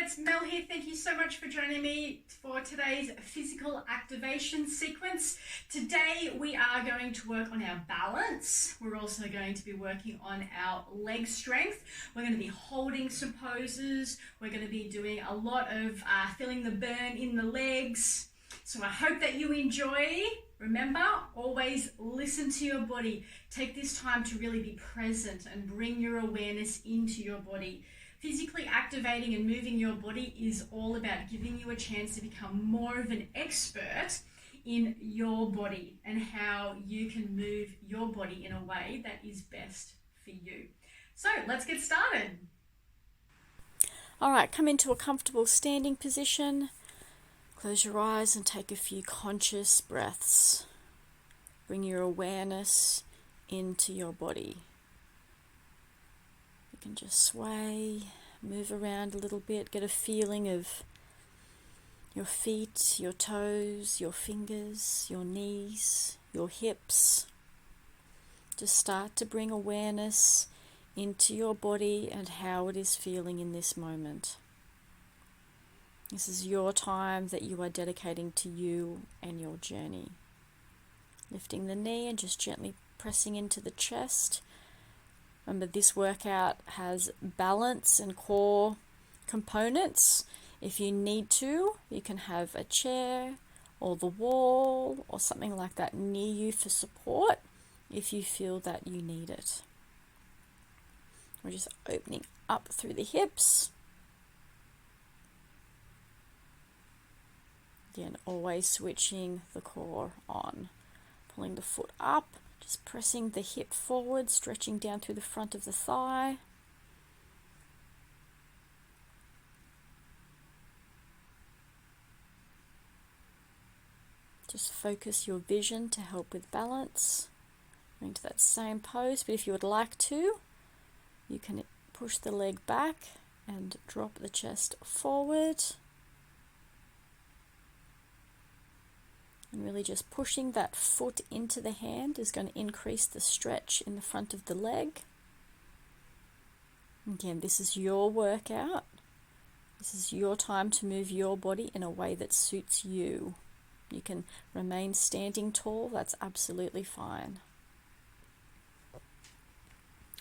it's Mel here. Thank you so much for joining me for today's physical activation sequence. Today we are going to work on our balance. We're also going to be working on our leg strength. We're going to be holding some poses. We're going to be doing a lot of feeling the burn in the legs. So I hope that you enjoy. Remember, always listen to your body. Take this time to really be present and bring your awareness into your body. Physically activating and moving your body is all about giving you a chance to become more of an expert in your body and how you can move your body in a way that is best for you. So let's get started. All right, come into a comfortable standing position. Close your eyes and take a few conscious breaths. Bring your awareness into your body. You can just sway, move around a little bit, get a feeling of your feet, your toes, your fingers, your knees, your hips. Just start to bring awareness into your body and how it is feeling in this moment. This is your time that you are dedicating to you and your journey. Lifting the knee and just gently pressing into the chest. Remember, this workout has balance and core components. If you need to, you can have a chair or the wall or something like that near you for support if you feel that you need it. We're just opening up through the hips. Again, always switching the core on. Pulling the foot up. Just pressing the hip forward, stretching down through the front of the thigh. Just focus your vision to help with balance. Going to that same pose, but if you would like to, you can push the leg back and drop the chest forward. And really just pushing that foot into the hand is going to increase the stretch in the front of the leg. Again, this is your workout. This is your time to move your body in a way that suits you. You can remain standing tall, that's absolutely fine.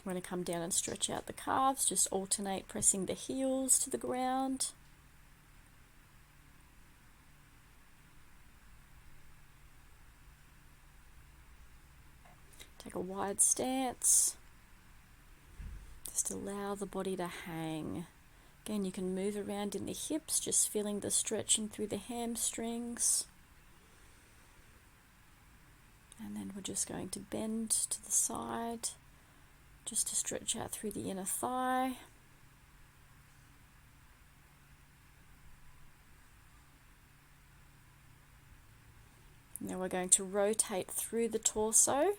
We're going to come down and stretch out the calves, just alternate pressing the heels to the ground. Take a wide stance. Just allow the body to hang. Again, you can move around in the hips, just feeling the stretching through the hamstrings. And then we're just going to bend to the side, just to stretch out through the inner thigh. Now we're going to rotate through the torso.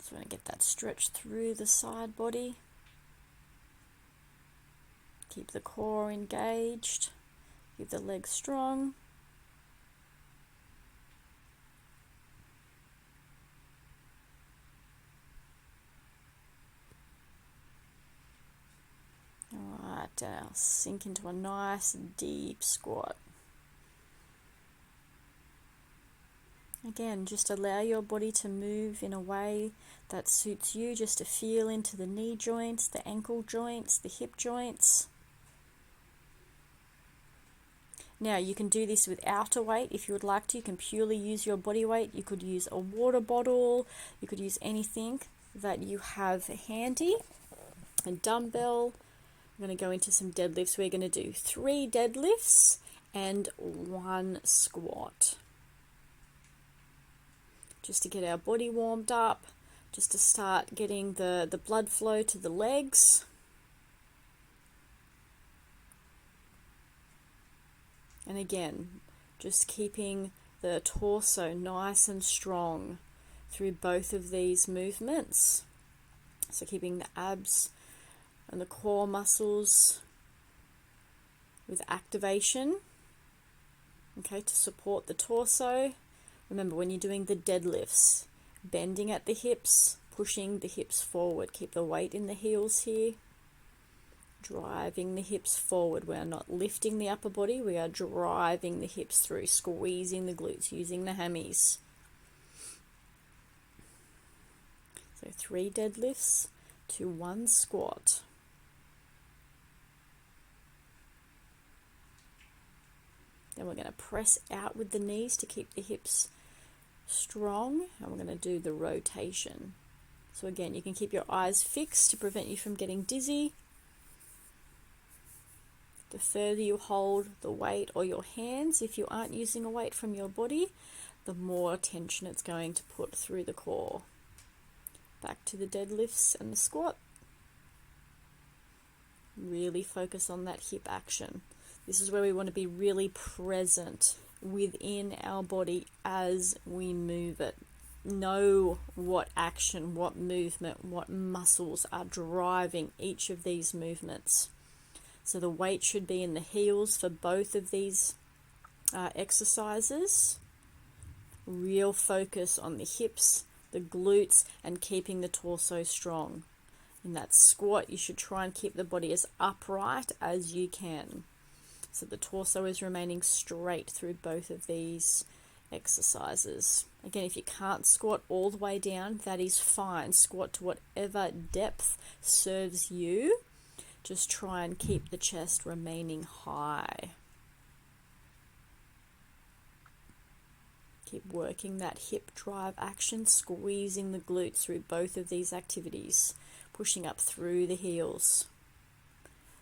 So we're going to get that stretch through the side body. Keep the core engaged. Keep the legs strong. Alright, now sink into a nice deep squat. Again, just allow your body to move in a way that suits you, just to feel into the knee joints, the ankle joints, the hip joints. Now, you can do this without a weight if you would like to. You can purely use your body weight. You could use a water bottle. You could use anything that you have handy. A dumbbell. I'm going to go into some deadlifts. We're going to do 3 deadlifts and 1 squat. Just to get our body warmed up, just to start getting the blood flow to the legs. And again, just keeping the torso nice and strong through both of these movements. So keeping the abs and the core muscles with activation, okay, to support the torso. Remember, when you're doing the deadlifts, bending at the hips, pushing the hips forward. Keep the weight in the heels here. Driving the hips forward. We are not lifting the upper body, we are driving the hips through, squeezing the glutes, using the hammies. So 3 deadlifts to 1 squat. Then we're going to press out with the knees to keep the hips strong, and we're going to do the rotation. So again, you can keep your eyes fixed to prevent you from getting dizzy. The further you hold the weight or your hands, if you aren't using a weight from your body, the more tension it's going to put through the core. Back to the deadlifts and the squat. Really focus on that hip action. This is where we want to be really present within our body as we move it. Know what action, what movement, what muscles are driving each of these movements. So the weight should be in the heels for both of these exercises. Real focus on the hips, the glutes, and keeping the torso strong. In that squat, you should try and keep the body as upright as you can. So the torso is remaining straight through both of these exercises. Again, if you can't squat all the way down, that is fine. Squat to whatever depth serves you. Just try and keep the chest remaining high. Keep working that hip drive action, squeezing the glutes through both of these activities, pushing up through the heels.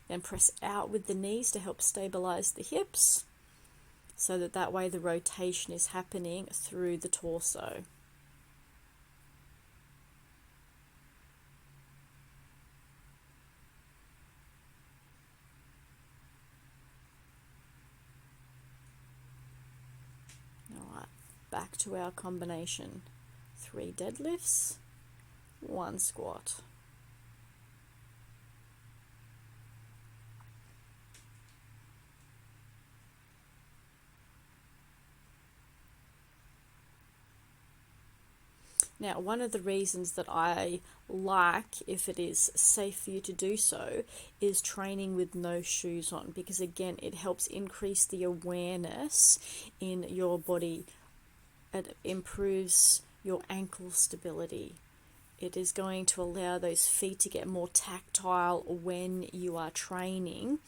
Then press out with the knees to help stabilize the hips, so that way the rotation is happening through the torso. Alright, back to our combination. 3 deadlifts, 1 squat. Now, one of the reasons that I like, if it is safe for you to do so, is training with no shoes on, because again, it helps increase the awareness in your body. It improves your ankle stability. It is going to allow those feet to get more tactile when you are training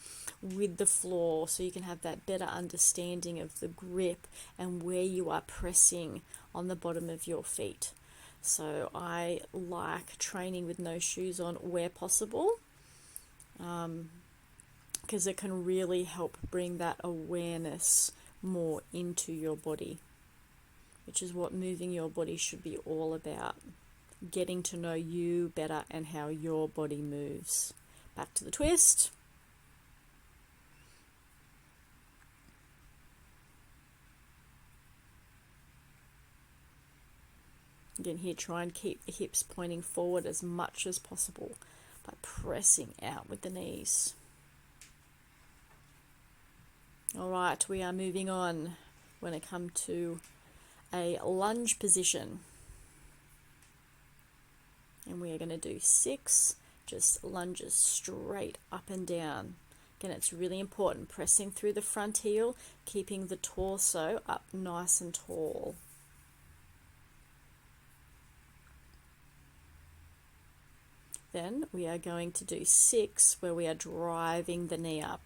with the floor, so you can have that better understanding of the grip and where you are pressing on the bottom of your feet. So I like training with no shoes on where possible, because it can really help bring that awareness more into your body, which is what moving your body should be all about. Getting to know you better and how your body moves. Back to the twist. Again, here, try and keep the hips pointing forward as much as possible by pressing out with the knees. All right, we are moving on. We're going to come to a lunge position. And we are going to do 6 just lunges straight up and down. Again, it's really important, pressing through the front heel, keeping the torso up nice and tall. Then we are going to do 6 where we are driving the knee up.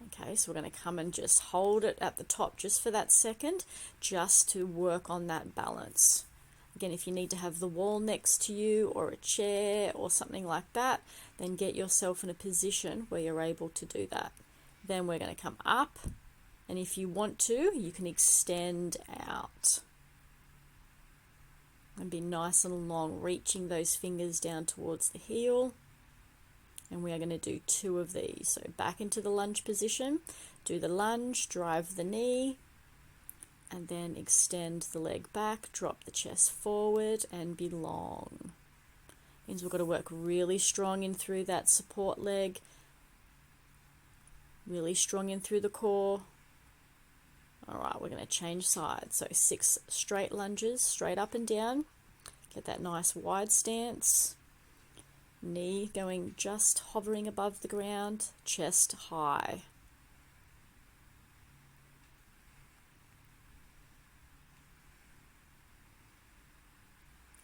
Okay, so we're going to come and just hold it at the top just for that second, just to work on that balance. Again, if you need to have the wall next to you or a chair or something like that, then get yourself in a position where you're able to do that. Then we're going to come up, and if you want to, you can extend out. And be nice and long, reaching those fingers down towards the heel. And we are going to do 2 of these. So back into the lunge position, do the lunge, drive the knee, and then extend the leg back, drop the chest forward, and be long. Means we've got to work really strong in through that support leg, really strong in through the core. Alright, we're going to change sides. So 6 straight lunges, straight up and down. Get that nice wide stance. Knee going just hovering above the ground, chest high.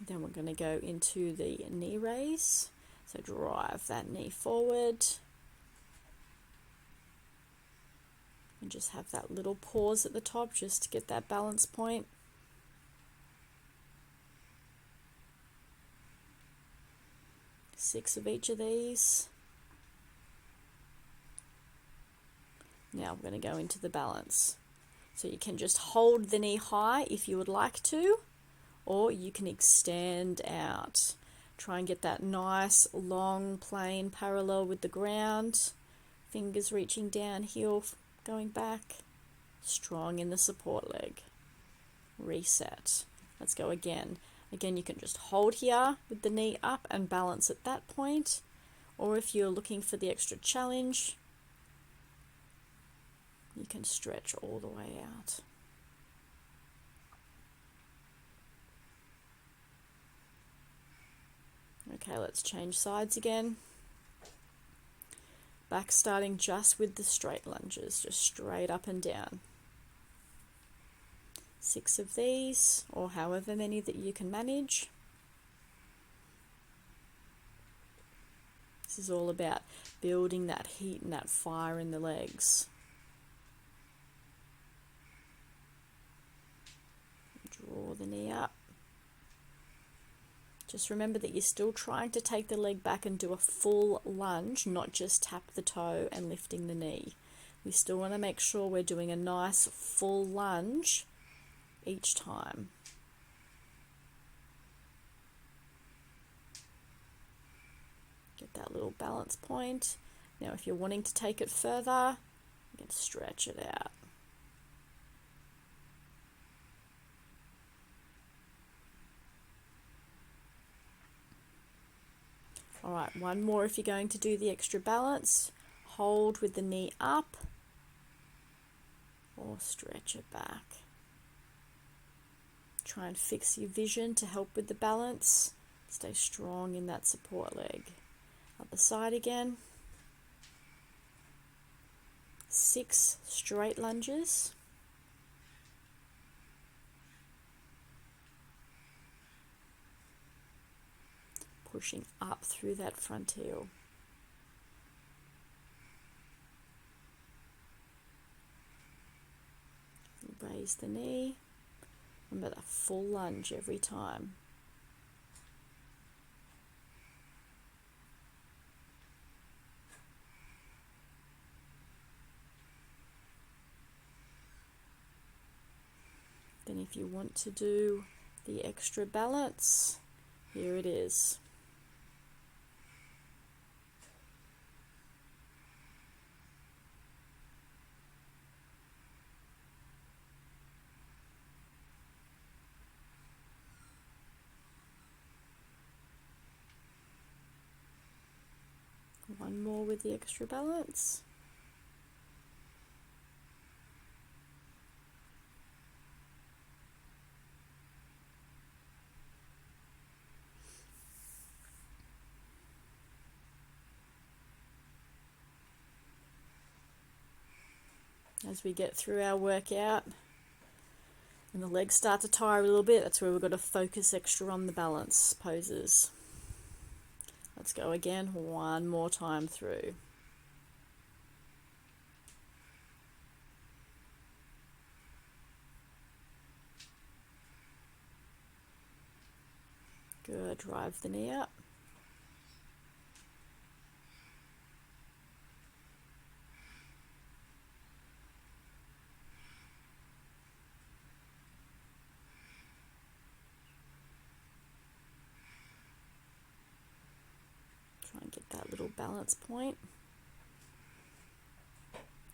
Then we're going to go into the knee raise. So drive that knee forward. And just have that little pause at the top just to get that balance point. Six of each of these. Now I'm going to go into the balance. So you can just hold the knee high if you would like to, or you can extend out. Try and get that nice long plane parallel with the ground. Fingers reaching down, heel going back. Strong in the support leg. Reset. Let's go again. Again, you can just hold here with the knee up and balance at that point. Or if you're looking for the extra challenge, you can stretch all the way out. Okay, let's change sides again. Back starting just with the straight lunges, just straight up and down. 6 of these, or however many that you can manage. This is all about building that heat and that fire in the legs. Draw the knee up. Just remember that you're still trying to take the leg back and do a full lunge, not just tap the toe and lifting the knee. We still want to make sure we're doing a nice full lunge each time. Get that little balance point. Now if you're wanting to take it further, you can stretch it out. Alright, one more if you're going to do the extra balance. Hold with the knee up or stretch it back. Try and fix your vision to help with the balance. Stay strong in that support leg. Other side again. 6 straight lunges. Pushing up through that front heel. Raise the knee. Remember the full lunge every time. Then if you want to do the extra balance, here it is. One more with the extra balance. As we get through our workout and the legs start to tire a little bit, that's where we've got to focus extra on the balance poses. Let's go again, one more time through. Good, drive the knee up. Try and get that little balance point.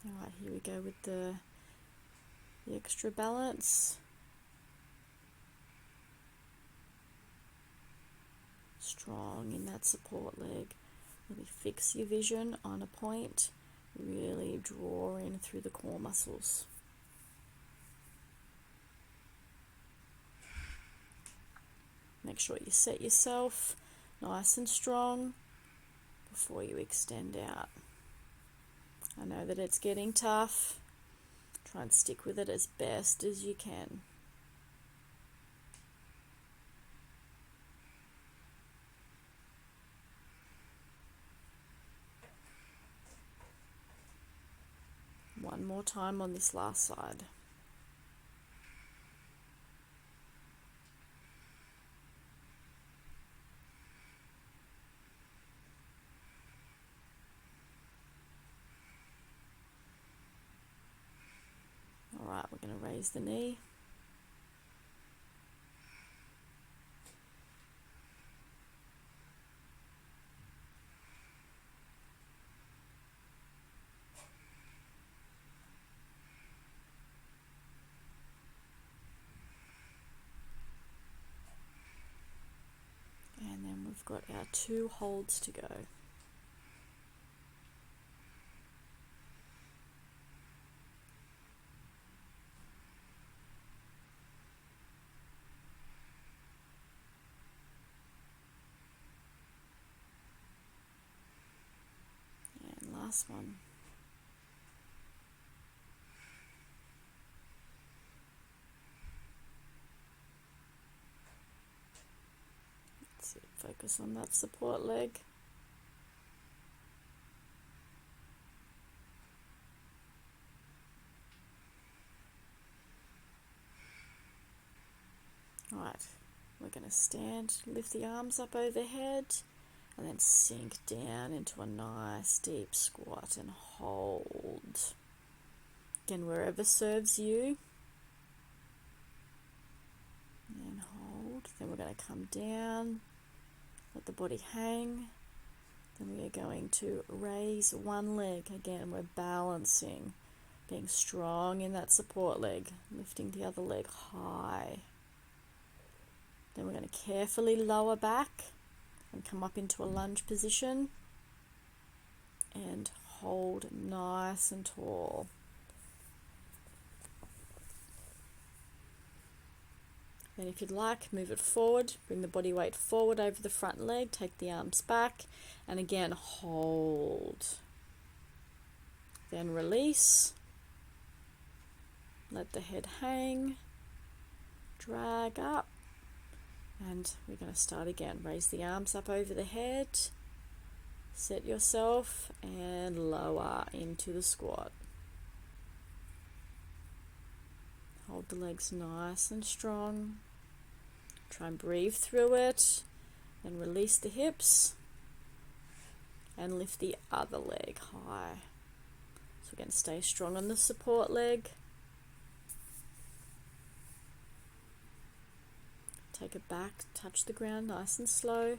Alright, here we go with the extra balance. Strong in that support leg. Really fix your vision on a point. Really draw in through the core muscles. Make sure you set yourself nice and strong. before you extend out. I know that it's getting tough. Try and stick with it as best as you can. One more time on this last side. Alright, we're going to raise the knee. And then we've got our 2 holds to go. And last one. That's it. Focus on that support leg. Right, we're going to stand, lift the arms up overhead, and then sink down into a nice deep squat and hold. Again, wherever serves you. And hold. Then we're going to come down, let the body hang. Then we are going to raise one leg. Again, we're balancing, being strong in that support leg, lifting the other leg high. Then we're going to carefully lower back and come up into a lunge position and hold nice and tall. Then if you'd like, move it forward, bring the body weight forward over the front leg, take the arms back, and again hold. Then release, let the head hang, drag up, and we're going to start again. Raise the arms up over the head, set yourself, and lower into the squat. Hold the legs nice and strong. Try and breathe through it. Then release the hips and lift the other leg high. So we're going to stay strong on the support leg. Take it back, touch the ground nice and slow.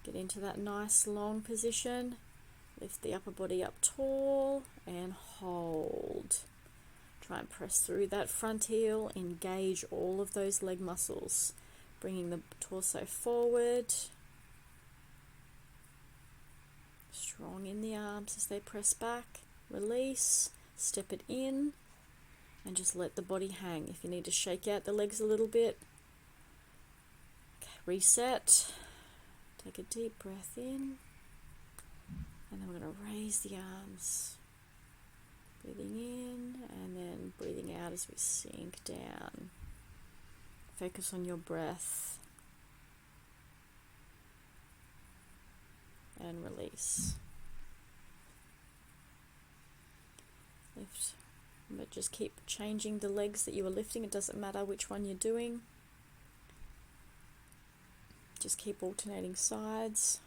Get into that nice long position. Lift the upper body up tall and hold. Try and press through that front heel, engage all of those leg muscles, bringing the torso forward. Strong in the arms as they press back. Release, step it in, and just let the body hang. If you need to shake out the legs a little bit, okay, reset. Take a deep breath in, and then we're going to raise the arms. Breathing in and then breathing out as we sink down. Focus on your breath. And release. Lift. But just keep changing the legs that you are lifting. It doesn't matter which one you're doing. Just keep alternating sides.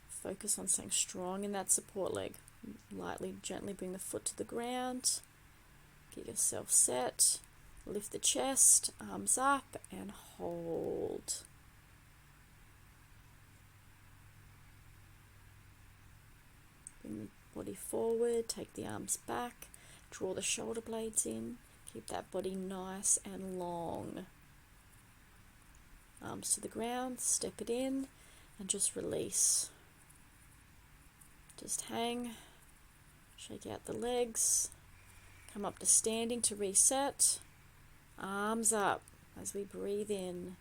Focus on staying strong in that support leg. Lightly, gently bring the foot to the ground. Get yourself set. Lift the chest, arms up, and hold. Bring the body forward, take the arms back, draw the shoulder blades in. Keep that body nice and long. Arms to the ground, step it in, and just release. Just hang. Shake out the legs, come up to standing to reset, arms up as we breathe in,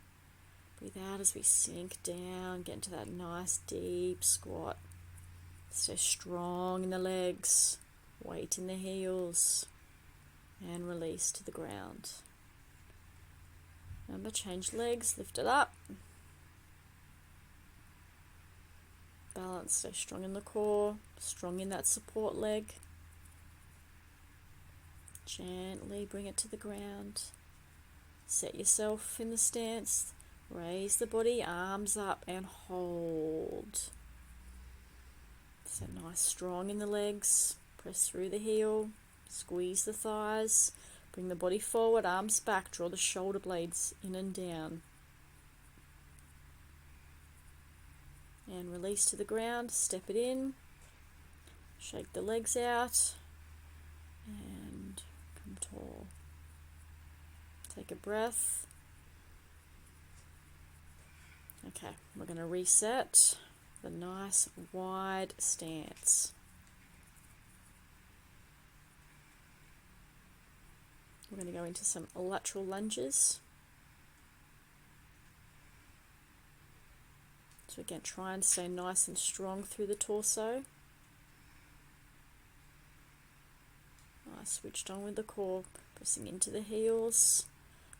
breathe out as we sink down, get into that nice deep squat. Stay strong in the legs, weight in the heels, and release to the ground. Remember, change legs, lift it up. Balance, stay strong in the core, strong in that support leg. Gently bring it to the ground. Set yourself in the stance. Raise the body, arms up, and hold. So nice, strong in the legs. Press through the heel. Squeeze the thighs. Bring the body forward, arms back. Draw the shoulder blades in and down. And release to the ground. Step it in. Shake the legs out. And come tall. Take a breath. Okay, we're going to reset the nice wide stance. We're going to go into some lateral lunges. So again, try and stay nice and strong through the torso. Nice, switched on with the core, pressing into the heels,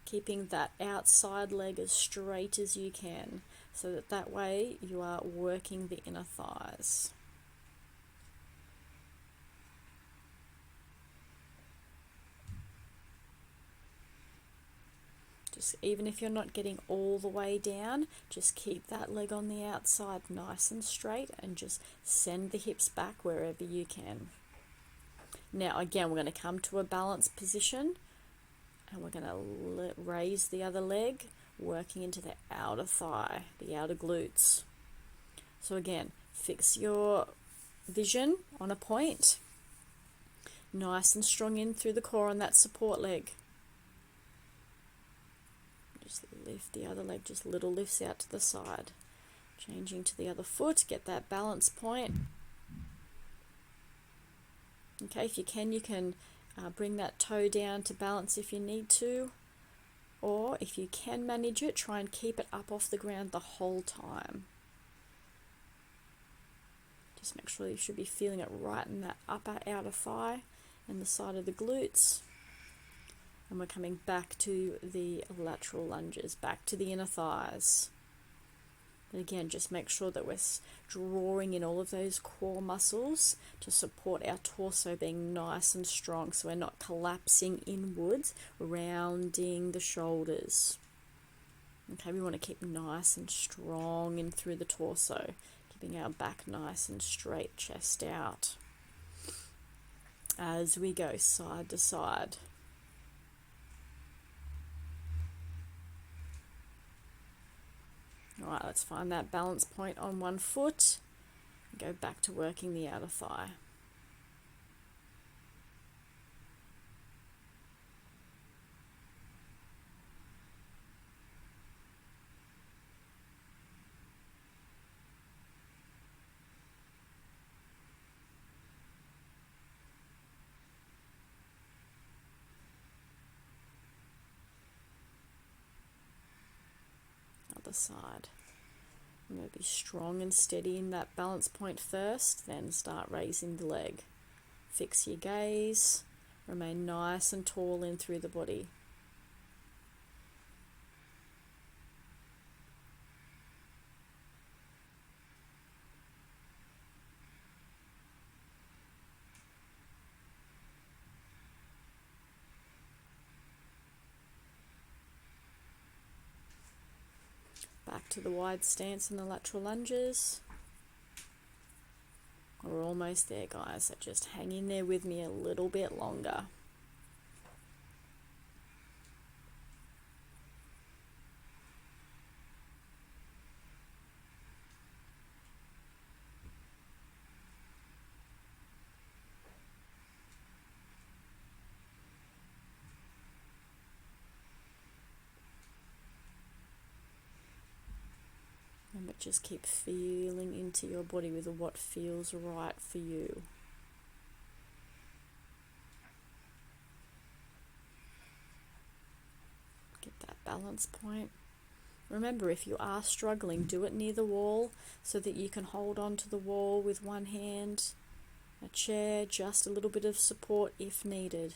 keeping that outside leg as straight as you can, so that way you are working the inner thighs. Just even if you're not getting all the way down, just keep that leg on the outside nice and straight and just send the hips back wherever you can. Now again, we're going to come to a balanced position and we're going to raise the other leg, working into the outer thigh, the outer glutes. So again, fix your vision on a point, nice and strong in through the core on that support leg. Just lift the other leg, just little lifts out to the side. Changing to the other foot, get that balance point. Okay, if you can bring that toe down to balance if you need to. Or if you can manage it, try and keep it up off the ground the whole time. Just make sure you should be feeling it right in that upper outer thigh and the side of the glutes. And we're coming back to the lateral lunges, back to the inner thighs. And again, just make sure that we're drawing in all of those core muscles to support our torso being nice and strong, so we're not collapsing inwards, rounding the shoulders. Okay, we want to keep nice and strong in through the torso, keeping our back nice and straight, chest out. As we go side to side. Alright, let's find that balance point on one foot and go back to working the outer thigh. Other side. I'm going to be strong and steady in that balance point first, then start raising the leg. Fix your gaze, remain nice and tall in through the body. Back to the wide stance and the lateral lunges. We're almost there, guys, so just hang in there with me a little bit longer. But just keep feeling into your body with what feels right for you. Get that balance point. Remember, if you are struggling, do it near the wall so that you can hold on to the wall with one hand, a chair, just a little bit of support if needed.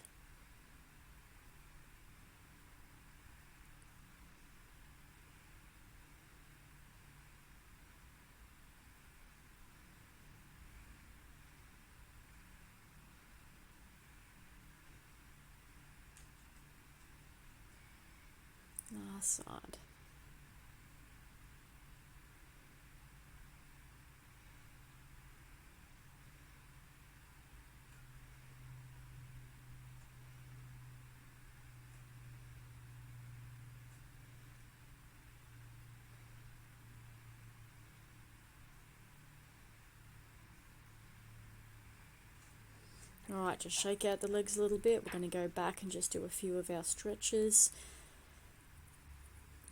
Last side. Alright, just shake out the legs a little bit. We're going to go back and just do a few of our stretches.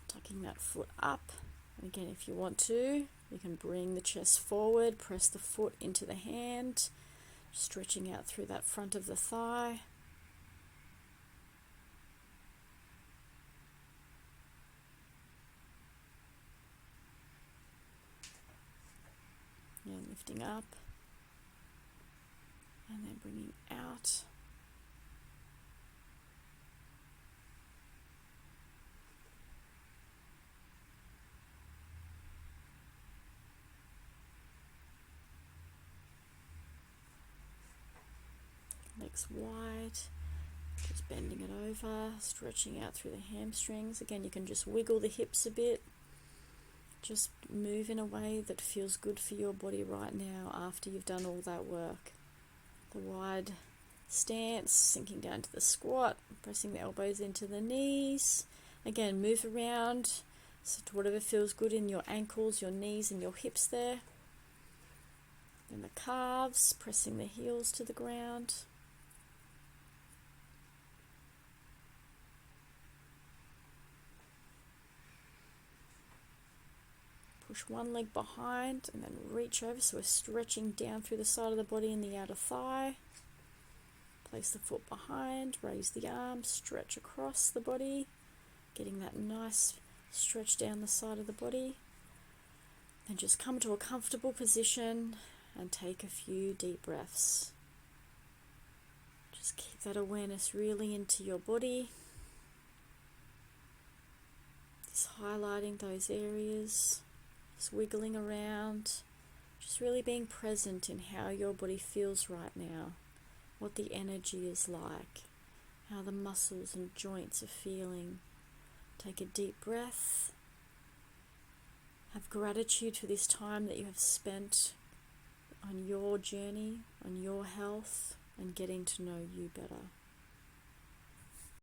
Tucking that foot up. And again, if you want to, you can bring the chest forward, press the foot into the hand, stretching out through that front of the thigh. And lifting up. And then bringing out. Legs wide, just bending it over, stretching out through the hamstrings. Again, you can just wiggle the hips a bit. Just move in a way that feels good for your body right now after you've done all that work. The wide stance, sinking down to the squat, pressing the elbows into the knees. Again, move around so to whatever feels good in your ankles, your knees and your hips there. Then the calves, pressing the heels to the ground. Push one leg behind and then reach over, so we're stretching down through the side of the body and the outer thigh. Place the foot behind, raise the arms, stretch across the body, getting that nice stretch down the side of the body. Then just come to a comfortable position and take a few deep breaths. Just keep that awareness really into your body. Just highlighting those areas. Just wiggling around, just really being present in how your body feels right now, what the energy is like, how the muscles and joints are feeling. Take a deep breath. Have gratitude for this time that you have spent on your journey, on your health, and getting to know you better.